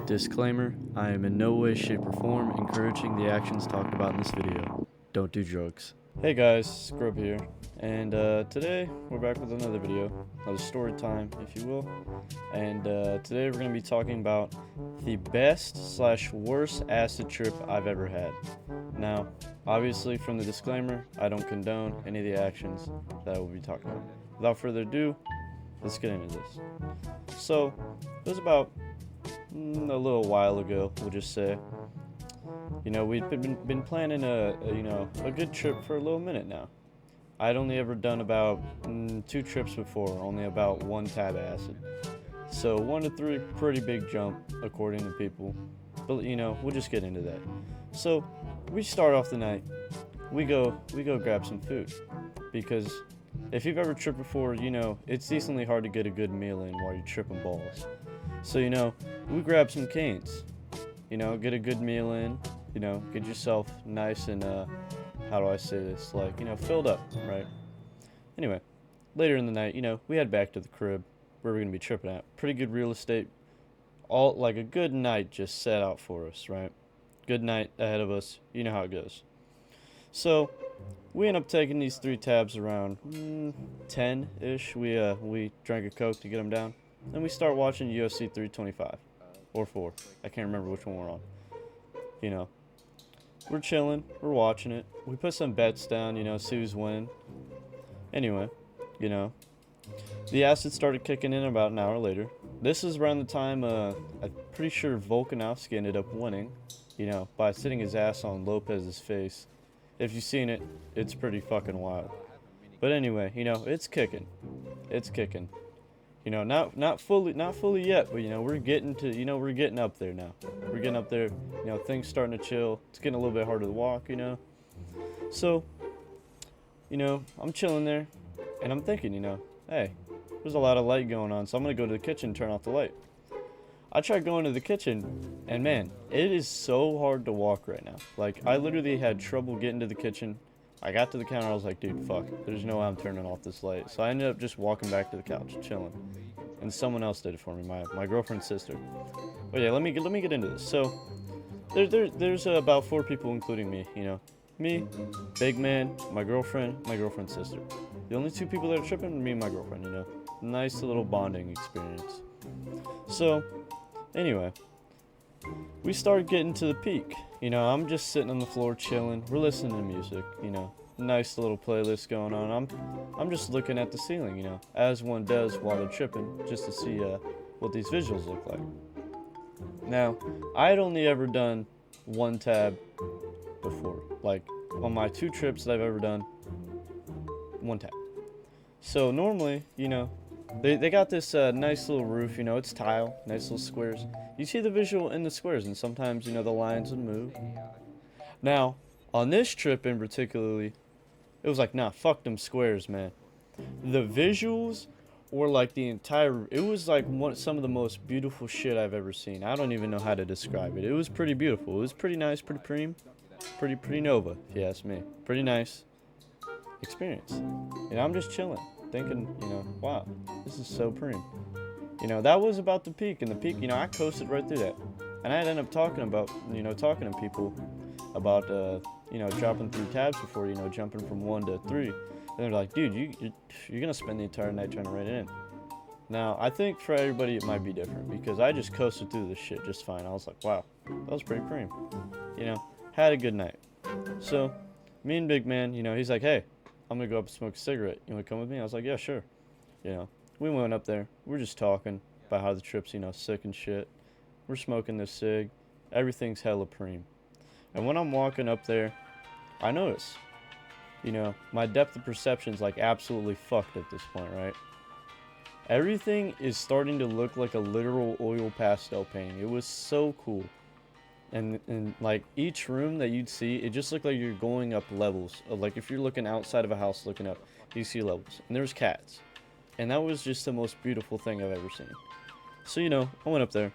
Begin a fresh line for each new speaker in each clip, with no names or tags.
Disclaimer, I am in no way, shape, or form encouraging the actions talked about in this video. Don't do drugs. Hey guys, Scrub here, and today we're back with another video, another story time, if you will. And today we're going to be talking about the best / worst acid trip I've ever had. Now, obviously from the disclaimer, I don't condone any of the actions that we'll be talking about. Without further ado, let's get into this. So, it was about a little while ago, we'll just say. You know, we'd been planning a good trip for a little minute now. I'd only ever done about 2 trips before, only about 1 tab acid. So 1 to 3, pretty big jump according to people. But you know, we'll just get into that. So we start off the night. We go grab some food, because if you've ever tripped before, you know it's decently hard to get a good meal in while you're tripping balls. So you know, we grab some canes. You know, get a good meal in. You know, get yourself nice and how do I say this? Like, you know, filled up, right? Anyway, later in the night, you know, we head back to the crib where we're gonna be tripping at. Pretty good real estate. All like a good night just set out for us, right? Good night ahead of us. You know how it goes. So we end up taking these 3 tabs around 10-ish. We drank a Coke to get them down. Then we start watching UFC 325 or 4. I can't remember which one we're on. You know, we're chilling. We're watching it. We put some bets down. You know, see who's winning. Anyway, you know, the acid started kicking in about an hour later. This is around the time I'm pretty sure Volkanovski ended up winning. You know, by sitting his ass on Lopez's face. If you've seen it, it's pretty fucking wild. But anyway, you know, it's kicking. It's kicking. You know, not fully yet, but you know, we're getting up there now. We're getting up there. You know, things starting to chill. It's getting a little bit harder to walk, you know. So, you know, I'm chilling there, and I'm thinking, you know, hey, there's a lot of light going on, so I'm gonna go to the kitchen and turn off the light. I tried going to the kitchen, and man, it is so hard to walk right now. Like, I literally had trouble getting to the kitchen. I got to the counter, I was like, dude, fuck, there's no way I'm turning off this light. So I ended up just walking back to the couch, chilling. And someone else did it for me, my girlfriend's sister. But yeah, let me get into this. So, there's about 4 people, including me, you know. Me, big man, my girlfriend's sister. The only 2 people that are tripping, me and my girlfriend, you know. Nice little bonding experience. So, anyway, we started getting to the peak. You know, I'm just sitting on the floor chilling. We're listening to music, you know. Nice little playlist going on. I'm just looking at the ceiling, you know, as one does while they're tripping, just to see what these visuals look like. Now, I had only ever done 1 tab before. Like, on my 2 trips that I've ever done, 1 tab. So normally, you know, they got this nice little roof, you know, it's tile, nice little squares. You see the visual in the squares, and sometimes, you know, the lines would move. Now, on this trip in particularly, it was like, nah, fuck them squares, man. The visuals were like it was like some of the most beautiful shit I've ever seen. I don't even know how to describe it. It was pretty beautiful. It was pretty nice, pretty preem, pretty Nova, if you ask me. Pretty nice experience. And I'm just chilling, thinking, you know, wow, this is so preem. You know, that was about the peak, and the peak, you know, I coasted right through that. And I'd end up talking to people about, you know, dropping 3 tabs before, you know, jumping from 1 to 3. And they're like, dude, you're going to spend the entire night trying to write it in. Now, I think for everybody it might be different, because I just coasted through this shit just fine. I was like, wow, that was pretty preem. You know, had a good night. So, me and Big Man, you know, he's like, hey, I'm going to go up and smoke a cigarette. You want to come with me? I was like, yeah, sure. You know, we went up there. We're just talking about how the trip's, you know, sick and shit. We're smoking this cig. Everything's hella preem. And when I'm walking up there, I notice, you know, my depth of perception's like absolutely fucked at this point, right? Everything is starting to look like a literal oil pastel painting. It was so cool. And like each room that you'd see, it just looked like you're going up levels. Like if you're looking outside of a house looking up, you see levels. And there's cats. And that was just the most beautiful thing I've ever seen. So, you know, I went up there.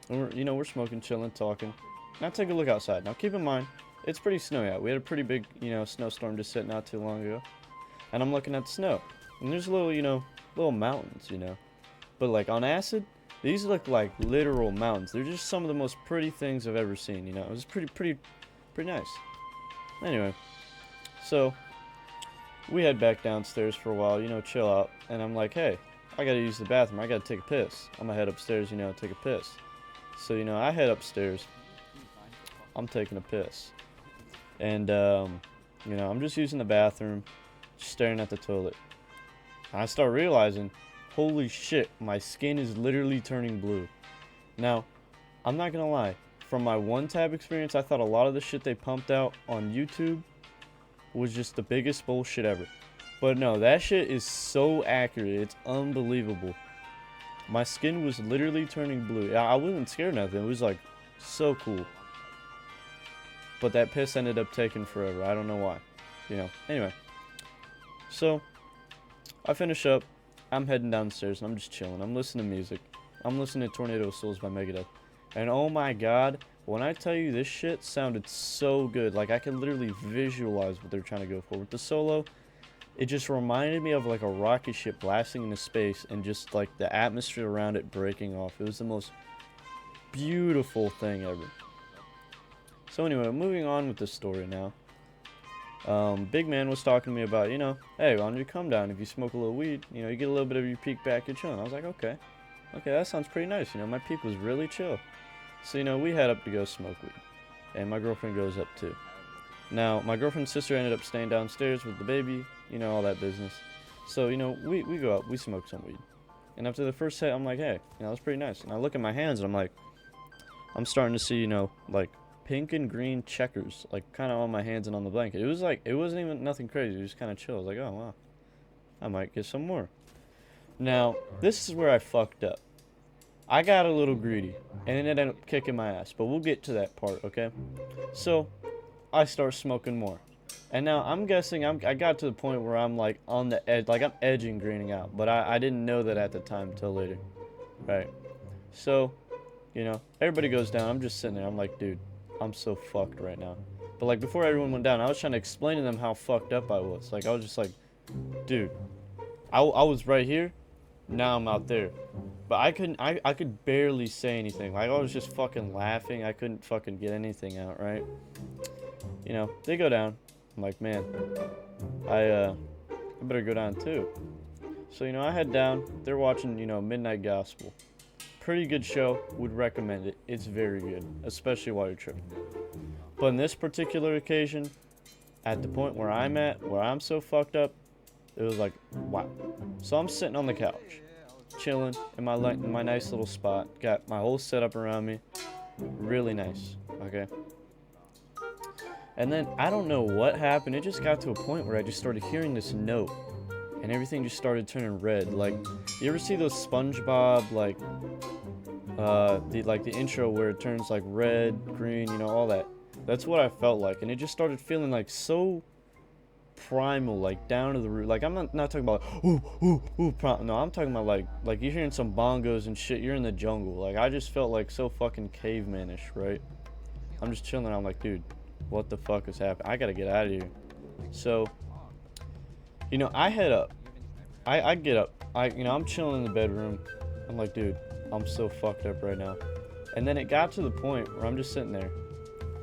And we're smoking, chilling, talking. And I take a look outside. Now, keep in mind, it's pretty snowy out. We had a pretty big, you know, snowstorm just sitting not too long ago. And I'm looking at the snow. And there's little mountains, you know. But, like, on acid, These look like literal mountains. They're just some of the most pretty things I've ever seen, you know. It was pretty nice. Anyway, so we head back downstairs for a while, you know, chill out. And I'm like, hey, I gotta use the bathroom. I gotta take a piss. I'm gonna head upstairs, you know, take a piss. So, you know, I head upstairs. I'm taking a piss. And, you know, I'm just using the bathroom, just staring at the toilet. And I start realizing, holy shit, my skin is literally turning blue. Now, I'm not gonna lie. From my one-tab experience, I thought a lot of the shit they pumped out on YouTube was just the biggest bullshit ever. But no, that shit is so accurate. It's unbelievable. My skin was literally turning blue. I wasn't scared of nothing. It was like so cool. But that piss ended up taking forever. I don't know why. You know. Anyway. So, I finish up. I'm heading downstairs and I'm just chilling. I'm listening to music. I'm listening to Tornado of Souls by Megadeth. And oh my god, when I tell you this shit sounded so good. Like I can literally visualize what they're trying to go for. With the solo, it just reminded me of like a rocket ship blasting into space and just like the atmosphere around it breaking off. It was the most beautiful thing ever. So anyway, moving on with this story now. Big Man was talking to me about, you know, hey, why don't you come down? If you smoke a little weed, you know, you get a little bit of your peak back, you're chilling. I was like, okay, that sounds pretty nice. You know, my peak was really chill. So, you know, we head up to go smoke weed. And my girlfriend goes up too. Now, my girlfriend's sister ended up staying downstairs with the baby, you know, all that business. So, you know, we go up, we smoke some weed. And after the first hit, I'm like, hey, you know, that's pretty nice. And I look at my hands and I'm like, I'm starting to see, you know, like pink and green checkers, like kind of on my hands and on the blanket. It was like, it wasn't even nothing crazy. It was kind of chill. I was like, oh, wow, I might get some more. Now, this is where I fucked up. I got a little greedy, and it ended up kicking my ass, but we'll get to that part, okay? So, I start smoking more. And now, I'm guessing I got to the point where I'm, like, on the edge, like, I'm edging greening out, but I didn't know that at the time until later, right? So, you know, everybody goes down, I'm just sitting there, I'm like, dude, I'm so fucked right now. But, like, before everyone went down, I was trying to explain to them how fucked up I was. Like, I was just like, dude, I was right here, now I'm out there. But I could barely say anything. Like, I was just fucking laughing. I couldn't fucking get anything out, right? You know, they go down. I'm like, man, I better go down too. So, you know, I head down. They're watching, you know, Midnight Gospel. Pretty good show. Would recommend it. It's very good, especially while you're tripping. But in this particular occasion, at the point where I'm at, where I'm so fucked up, it was like, wow. So I'm sitting on the couch, chilling in my nice little spot. Got my whole setup around me. Really nice, okay? And then, I don't know what happened. It just got to a point where I just started hearing this note. And everything just started turning red. Like, you ever see those SpongeBob, like, the intro where it turns, like, red, green, you know, all that. That's what I felt like. And it just started feeling, like, so primal, like down to the root. Like, I'm not talking about no, I'm talking about like you're hearing some bongos and shit. You're in the jungle. Like, I just felt like so fucking cavemanish, right? I'm just chilling. I'm like, dude, what the fuck is happening? I gotta get out of here. So, you know, I head up. I get up. I'm chilling in the bedroom. I'm like, dude, I'm so fucked up right now. And then it got to the point where I'm just sitting there.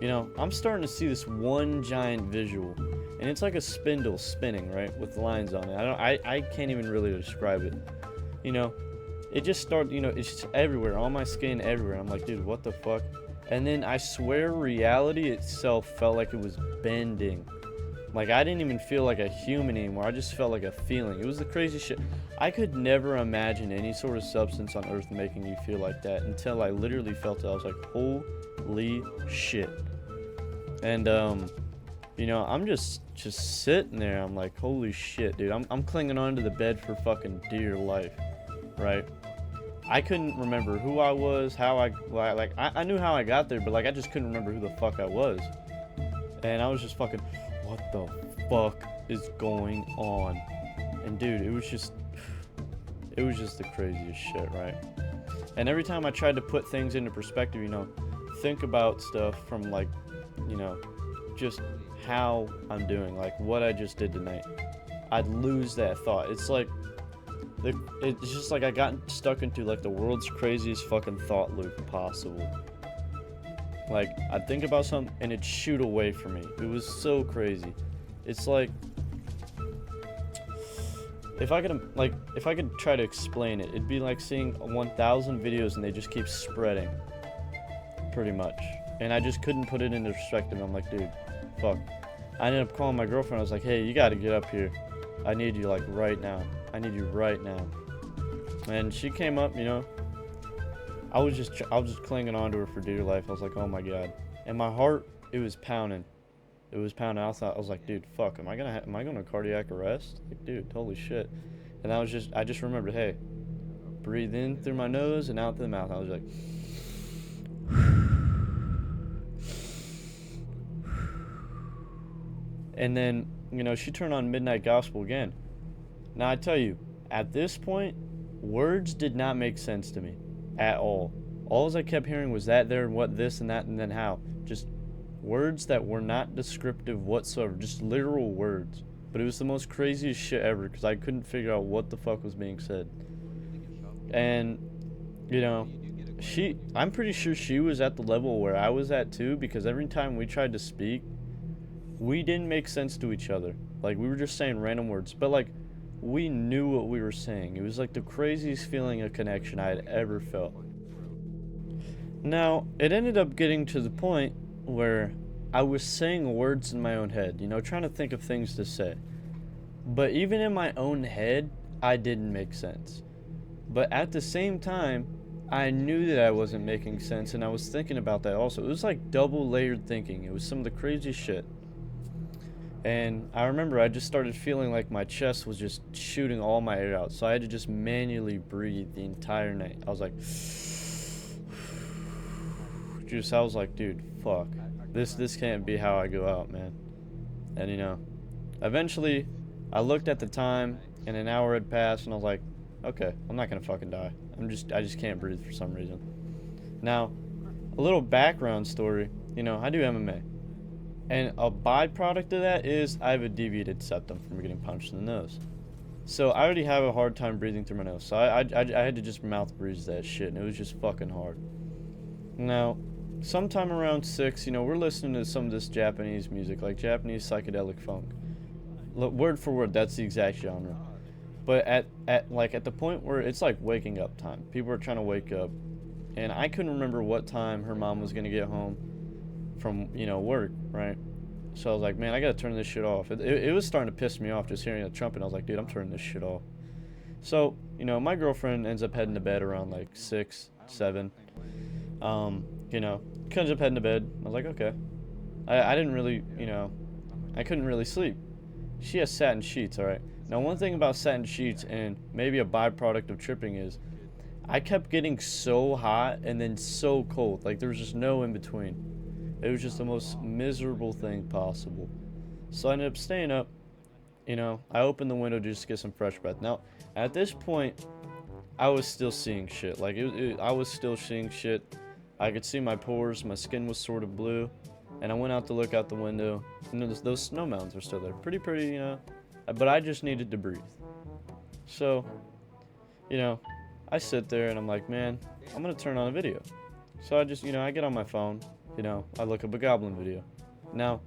You know, I'm starting to see this one giant visual. And it's like a spindle spinning, right, with lines on it. I can't even really describe it. You know, it just started, you know, it's just everywhere, on my skin, everywhere. I'm like, dude, what the fuck? And then I swear reality itself felt like it was bending. Like, I didn't even feel like a human anymore. I just felt like a feeling. It was the craziest shit. I could never imagine any sort of substance on earth making you feel like that until I literally felt it. I was like, holy shit. And, you know, I'm just sitting there. I'm like, holy shit, dude. I'm clinging onto the bed for fucking dear life, right? I couldn't remember who I was, I knew how I got there, but, like, I just couldn't remember who the fuck I was. And I was just fucking, what the fuck is going on? And, dude, it was just the craziest shit, right? And every time I tried to put things into perspective, you know, think about stuff from, like, you know, just how I'm doing, like what I just did tonight, I'd lose that thought. It's like it's just like I got stuck into like the world's craziest fucking thought loop possible. Like, I'd think about something and it'd shoot away from me. It was so crazy. It's like, if I could try to explain it, it'd be like seeing 1,000 videos and they just keep spreading, pretty much. And I just couldn't put it into perspective. I'm like, dude, fuck. I ended up calling my girlfriend. I was like, hey, you gotta get up here. I need you, like, right now. I need you right now. And she came up, you know. I was just clinging on to her for dear life. I was like, oh my god. And my heart, it was pounding. It was pounding. I was like, dude, fuck, am I going to cardiac arrest? Like, dude, holy shit. And I just remembered, hey, breathe in through my nose and out through the mouth. I was like, and then, you know, she turned on Midnight Gospel again. Now, I tell you, at this point, words did not make sense to me at all. All I kept hearing was that, there, and what, this, and that, and then how. Just words that were not descriptive whatsoever. Just literal words. But it was the most craziest shit ever because I couldn't figure out what the fuck was being said. And, you know, I'm pretty sure she was at the level where I was at too, because every time we tried to speak, we didn't make sense to each other. Like, we were just saying random words. But, like, we knew what we were saying. It was like the craziest feeling of connection I had ever felt. Now, it ended up getting to the point where I was saying words in my own head, you know, trying to think of things to say. But even in my own head, I didn't make sense. But at the same time, I knew that I wasn't making sense, and I was thinking about that also. It was like double layered thinking. It was some of the craziest shit. And I remember I just started feeling like my chest was just shooting all my air out. So I had to just manually breathe the entire night. I was like, I was like, dude, fuck. This can't be how I go out, man. And, you know, eventually I looked at the time and an hour had passed and I was like, okay, I'm not gonna fucking die. I just can't breathe for some reason. Now, a little background story, you know, I do MMA. And a byproduct of that is I have a deviated septum from getting punched in the nose. So I already have a hard time breathing through my nose. So I had to just mouth breathe that shit, and it was just fucking hard. Now, sometime around 6, you know, we're listening to some of this Japanese music, like Japanese psychedelic funk. Word for word, that's the exact genre. But at the point where it's like waking up time, people are trying to wake up, and I couldn't remember what time her mom was gonna get home from, you know, work, right? So I was like, man, I gotta turn this shit off. It was starting to piss me off just hearing the trumpet. I was like, dude, I'm turning this shit off. So, you know, my girlfriend ends up heading to bed around like 6, 7. You know, ends up heading to bed. I was like, okay. I didn't really, you know, I couldn't really sleep. She has satin sheets, all right? Now, one thing about satin sheets, and maybe a byproduct of tripping, is I kept getting so hot and then so cold. Like, there was just no in between. It was just the most miserable thing possible. So I ended up staying up. You know, I opened the window just to get some fresh breath. Now, at this point, I was still seeing shit. Like, I was still seeing shit. I could see my pores. My skin was sort of blue. And I went out to look out the window. And those snow mountains are still there. Pretty, you know. But I just needed to breathe. So, you know, I sit there and I'm like, man, I'm going to turn on a video. So I just, you know, I get on my phone. You know, I look up a goblin video. Now,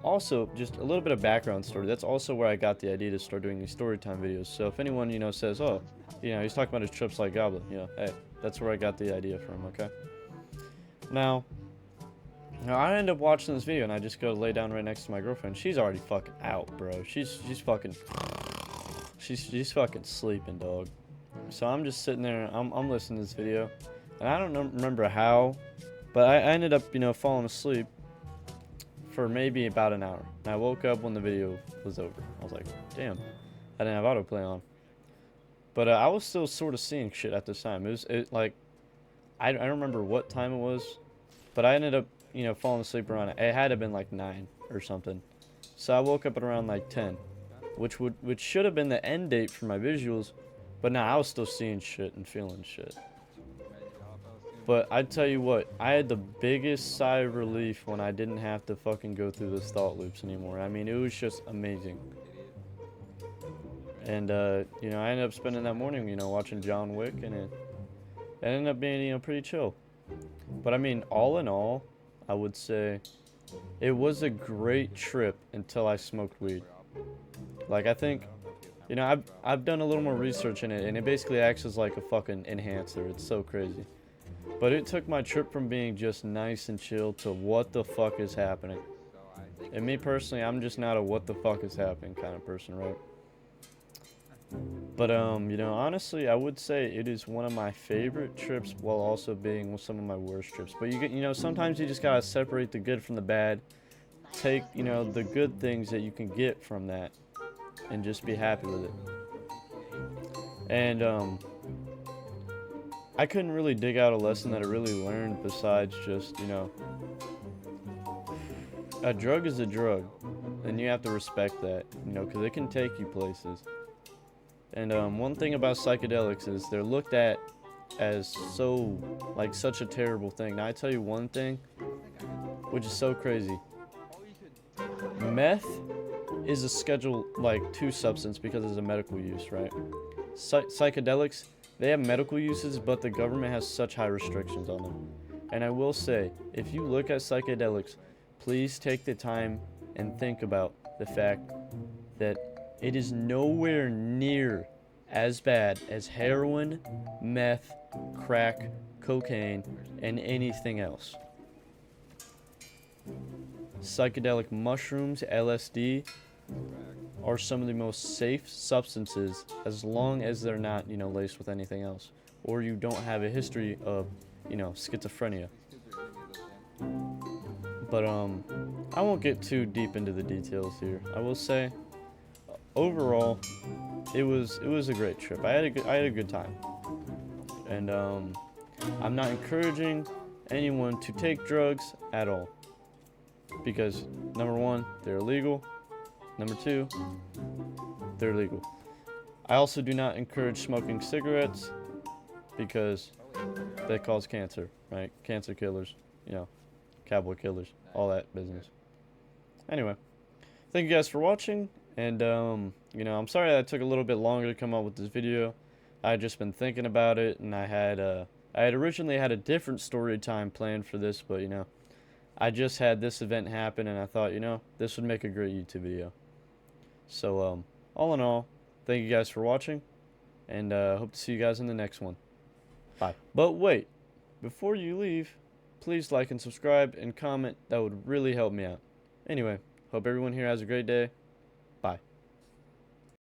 also, just a little bit of background story. That's also where I got the idea to start doing these Storytime videos. So if anyone, you know, says, oh, you know, he's talking about his trips like goblin, you know, hey, that's where I got the idea from, okay? Now I end up watching this video and I just go lay down right next to my girlfriend. She's already fucking out, bro. She's fucking sleeping, dog. So I'm just sitting there, I'm listening to this video, and I don't remember how, but I ended up, you know, falling asleep for maybe about an hour. And I woke up when the video was over. I was like, damn, I didn't have autoplay on. But I was still sort of seeing shit at this time. Like, I don't remember what time it was, but I ended up, you know, falling asleep around, it had to have been like 9 or something. So I woke up at around like 10, which should have been the end date for my visuals, but now I was still seeing shit and feeling shit. But I tell you what, I had the biggest sigh of relief when I didn't have to fucking go through those thought loops anymore. I mean, it was just amazing. And, you know, I ended up spending that morning, you know, watching John Wick, and it ended up being, you know, pretty chill. But I mean, all in all, I would say it was a great trip until I smoked weed. Like, I think, you know, I've done a little more research in it, and it basically acts as like a fucking enhancer. It's so crazy. But it took my trip from being just nice and chill to what the fuck is happening. And me personally, I'm just not a what the fuck is happening kind of person, right? But you know, honestly, I would say it is one of my favorite trips while also being some of my worst trips. But you know, sometimes you just gotta separate the good from the bad. Take, you know, the good things that you can get from that and just be happy with it. And I couldn't really dig out a lesson that I really learned besides just, you know, a drug is a drug, and you have to respect that, you know, because it can take you places. And one thing about psychedelics is they're looked at as so, like, such a terrible thing. Now, I tell you one thing, which is so crazy. Meth is a Schedule, like, 2 substance because it's a medical use, right? Psychedelics, they have medical uses, but the government has such high restrictions on them. And I will say, if you look at psychedelics, please take the time and think about the fact that it is nowhere near as bad as heroin, meth, crack, cocaine, and anything else. Psychedelic mushrooms, LSD, are some of the most safe substances as long as they're not, you know, laced with anything else. Or you don't have a history of, you know, schizophrenia. But I won't get too deep into the details here. I will say, overall, it was a great trip. I had a good time. And I'm not encouraging anyone to take drugs at all. Because number 1, they're illegal. Number 2, they're legal. I also do not encourage smoking cigarettes because they cause cancer, right? Cancer killers, you know, cowboy killers, all that business. Anyway, thank you guys for watching, and you know, I'm sorry that it took a little bit longer to come up with this video. I had just been thinking about it, and I had originally had a different story time planned for this, but you know, I just had this event happen, and I thought, you know, this would make a great YouTube video. So all in all, thank you guys for watching, and hope to see you guys in the next one. Bye. But wait, before you leave, please like and subscribe and comment. That would really help me out. Anyway, hope everyone here has a great day.